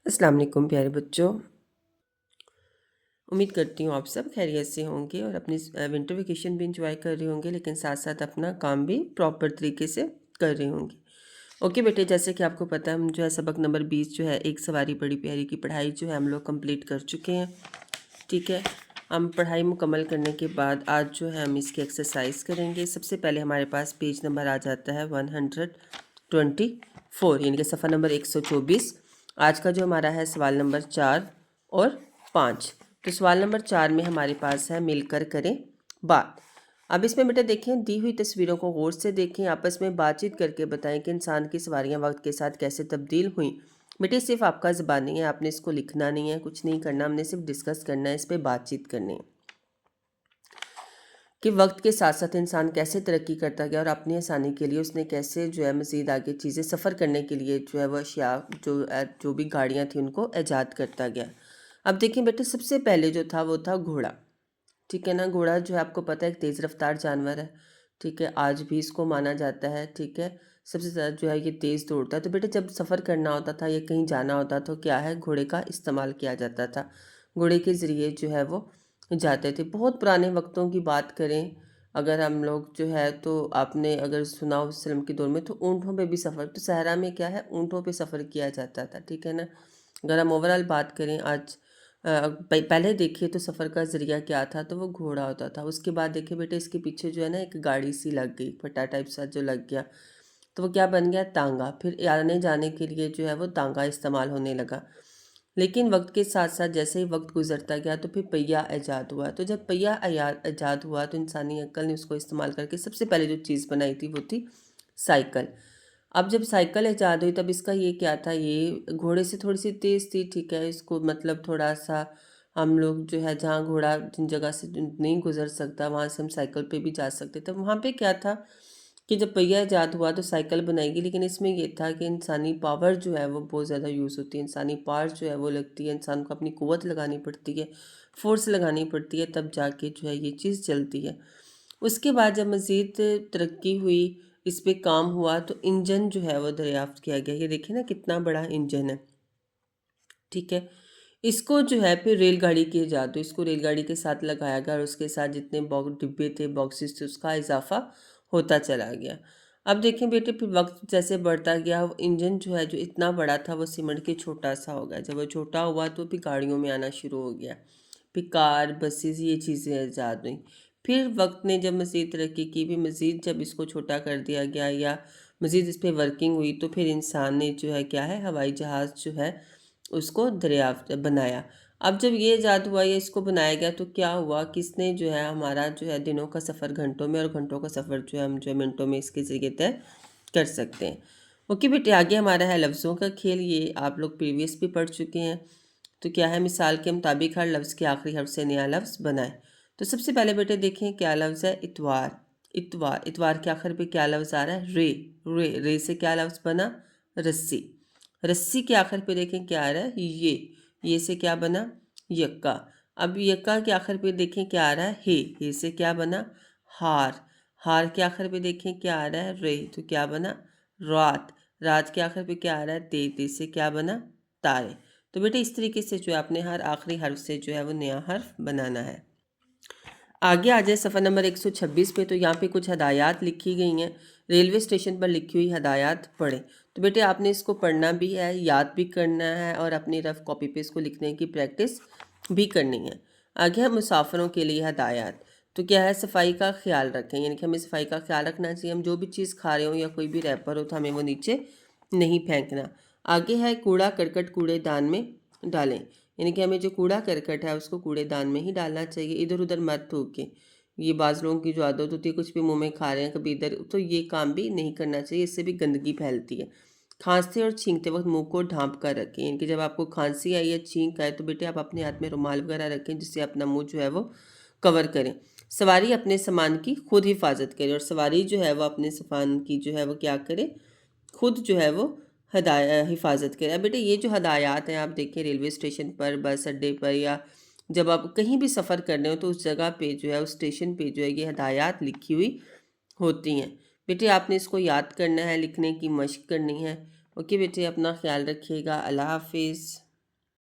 अस्सलाम वालेकुम प्यारे बच्चों। उम्मीद करती हूँ आप सब खैरियत से होंगे और अपनी विंटर वेकेशन भी इंजॉय कर रहे होंगे, लेकिन साथ साथ अपना काम भी प्रॉपर तरीके से कर रहे होंगे। ओके बेटे, जैसे कि आपको पता है हम जो है सबक नंबर 20 जो है एक सवारी बड़ी प्यारी की पढ़ाई जो है हम लोग कंप्लीट कर चुके हैं। ठीक है, हम पढ़ाई मुकम्मल करने के बाद आज जो है हम इसकी एक्सरसाइज करेंगे। सबसे पहले हमारे पास पेज नंबर आ जाता है 124, यानी कि सफ़ा नंबर 124। आज का जो हमारा है सवाल नंबर 4 और 5। तो सवाल नंबर 4 में हमारे पास है मिलकर करें बात। अब इसमें बेटा देखें, दी हुई तस्वीरों को गौर से देखें, आपस में बातचीत करके बताएं कि इंसान की सवारियां वक्त के साथ कैसे तब्दील हुई। बेटे सिर्फ आपका ज़बान नहीं है, आपने इसको लिखना नहीं है, कुछ नहीं करना, हमने सिर्फ डिस्कस करना है, इस पर बातचीत करनी है कि वक्त के साथ साथ इंसान कैसे तरक्की करता गया और अपनी आसानी के लिए उसने कैसे जो है मज़ीद आगे चीज़ें सफ़र करने के लिए जो है वह अशिया जो भी गाड़ियाँ थी उनको ईजाद करता गया। अब देखिए बेटे, सबसे पहले जो था वो था घोड़ा। ठीक है ना, घोड़ा जो है आपको पता है एक तेज़ रफ्तार जानवर है। ठीक है, आज भी इसको माना जाता है। ठीक है, सबसे ज़्यादा जो है ये तेज़ दौड़ता है। तो बेटे जब सफ़र करना होता था या कहीं जाना होता तो क्या है, घोड़े का इस्तेमाल किया जाता था। घोड़े के ज़रिए जो है वो जाते थे। बहुत पुराने वक्तों की बात करें अगर हम लोग जो है, तो आपने अगर सुना हो वसल्लम के दौर में, तो ऊँटों पे भी सफ़र, तो सहरा में क्या है, ऊँटों पे सफ़र किया जाता था। ठीक है ना, अगर हम ओवरऑल बात करें आज पहले देखिए तो सफ़र का ज़रिया क्या था, तो वो घोड़ा होता था। उसके बाद देखिए बेटे इसके पीछे जो है ना एक गाड़ी सी लग गई, फट्टा टाइप सा जो लग गया, तो वो क्या बन गया, तांगा। फिर आने जाने के लिए जो है वो तांगा इस्तेमाल होने लगा। लेकिन वक्त के साथ साथ जैसे ही वक्त गुजरता गया तो फिर पहिया ईजाद हुआ। तो जब पहिया ईजाद हुआ तो इंसानी अक्ल ने उसको इस्तेमाल करके सबसे पहले जो चीज़ बनाई थी वो थी साइकिल। अब जब साइकिल ईजाद हुई तब इसका ये क्या था, ये घोड़े से थोड़ी सी तेज़ थी। ठीक है, इसको मतलब थोड़ा सा हम लोग जो है जहाँ घोड़ा जिन जगह से नहीं गुजर सकता वहाँ से हम साइकिल पे भी जा सकते थे। वहाँ पे क्या था कि जब पहिया ईजाद हुआ तो साइकिल बनाएगी, लेकिन इसमें ये था कि इंसानी पावर जो है वो बहुत ज़्यादा यूज़ होती है, इंसानी पावर जो है वो लगती है, इंसान को अपनी क़ुव्वत लगानी पड़ती है, फोर्स लगानी पड़ती है, तब जाके जो है ये चीज़ चलती है। उसके बाद जब मज़ीद तरक्की हुई, इस पे काम हुआ, तो इंजन जो है वो दरियाफ्त किया गया। ये देखिए ना कितना बड़ा इंजन है। ठीक है, इसको जो है फिर रेलगाड़ी की ईजाद हुई, इसको रेलगाड़ी के साथ लगाया गया और उसके साथ जितने डिब्बे थे, बॉक्सेस थे, उसका इजाफा होता चला गया। अब देखें बेटे, फिर वक्त जैसे बढ़ता गया, वो इंजन जो है जो इतना बड़ा था वो सिमट के छोटा सा हो गया। जब वो छोटा हुआ तो फिर गाड़ियों में आना शुरू हो गया, फिर कार, बसेस, ये चीज़ें ईजाद हुई। फिर वक्त ने जब मज़ीद तरक्की की, भी मज़ीद जब इसको छोटा कर दिया गया या मज़ीद इस पर वर्किंग हुई, तो फिर इंसान ने जो है क्या है, हवाई जहाज़ जो है उसको दरियाफ्त बनाया। अब जब ये ईजाद हुआ या इसको बनाया गया तो क्या हुआ, किसने जो है हमारा जो है दिनों का सफ़र घंटों में और घंटों का सफ़र जो है हम जो है मिनटों में इसके ज़रिए तय कर सकते हैं। ओके बेटे, आगे हमारा है लफ्ज़ों का खेल। ये आप लोग प्रीवियस भी पढ़ चुके हैं। तो क्या है, मिसाल के मुताबिक हर लफ्ज़ के आखिरी हर्फ से नया लफ्ज़ बनाए। तो सबसे पहले बेटे देखें क्या लफ्ज़ है, इतवार। इतवार, इतवार के आखिर पे क्या लफ्ज़ आ रहा है, रे। रे से क्या लफ्ज़ बना, रस्सी। रस्सी के आखिर पे देखें क्या आ रहा है, ये से क्या बना, यक्का। अब यक्का के आखिर पे देखें क्या आ रहा है, हे से क्या बना, हार। हार के आखिर पे देखें क्या आ रहा है, रे, तो क्या बना, रात। रात के आखिर पे क्या आ रहा है, ते से क्या बना, तारे। तो बेटे इस तरीके से जो है आपने हर आखिरी हर्फ से जो है वो नया हर्फ बनाना है। आगे आ जाए सफ़ा नंबर 126 पे, तो यहाँ पे कुछ हदायत लिखी गई हैं। रेलवे स्टेशन पर लिखी हुई हदायत पढ़ें। तो बेटे आपने इसको पढ़ना भी है, याद भी करना है और अपनी रफ कॉपी पे इसको लिखने की प्रैक्टिस भी करनी है। आगे है मुसाफिरों के लिए हदायत। तो क्या है, सफाई का ख्याल रखें, यानी कि हमें सफाई का ख्याल रखना चाहिए। हम जो भी चीज़ खा रहे हो या कोई भी रैपर हो तो हमें वो नीचे नहीं फेंकना। आगे है कूड़ा करकट कूड़ेदान में डालें, यानी कि हमें जो कूड़ा करकट है उसको कूड़ेदान में ही डालना चाहिए, इधर उधर मत थूकें। ये बाज़ लोगों की जो आदत होती है, कुछ भी मुंह में खा रहे हैं कभी इधर, तो ये काम भी नहीं करना चाहिए, इससे भी गंदगी फैलती है। खांसते और छींकते वक्त मुंह को ढांप कर रखें, यानी कि जब आपको खांसी आई या छींक आए तो बेटे आप अपने हाथ में रुमाल वगैरह रखें जिससे अपना मुंह जो है वो कवर करें। सवारी अपने सामान की खुद हिफाजत करे, और सवारी जो है वो अपने सामान की जो है वो क्या करे, खुद जो है वो हिफाजत करें। अब बेटे ये जो हदायत हैं आप देखें रेलवे स्टेशन पर, बस अड्डे पर, या जब आप कहीं भी सफ़र कर रहे हो तो उस जगह पे जो है, उस स्टेशन पे जो है ये हदायत लिखी हुई होती हैं। बेटे आपने इसको याद करना है, लिखने की मशक करनी है। ओके बेटे, अपना ख्याल रखिएगा। अल्लाह हाफिज़।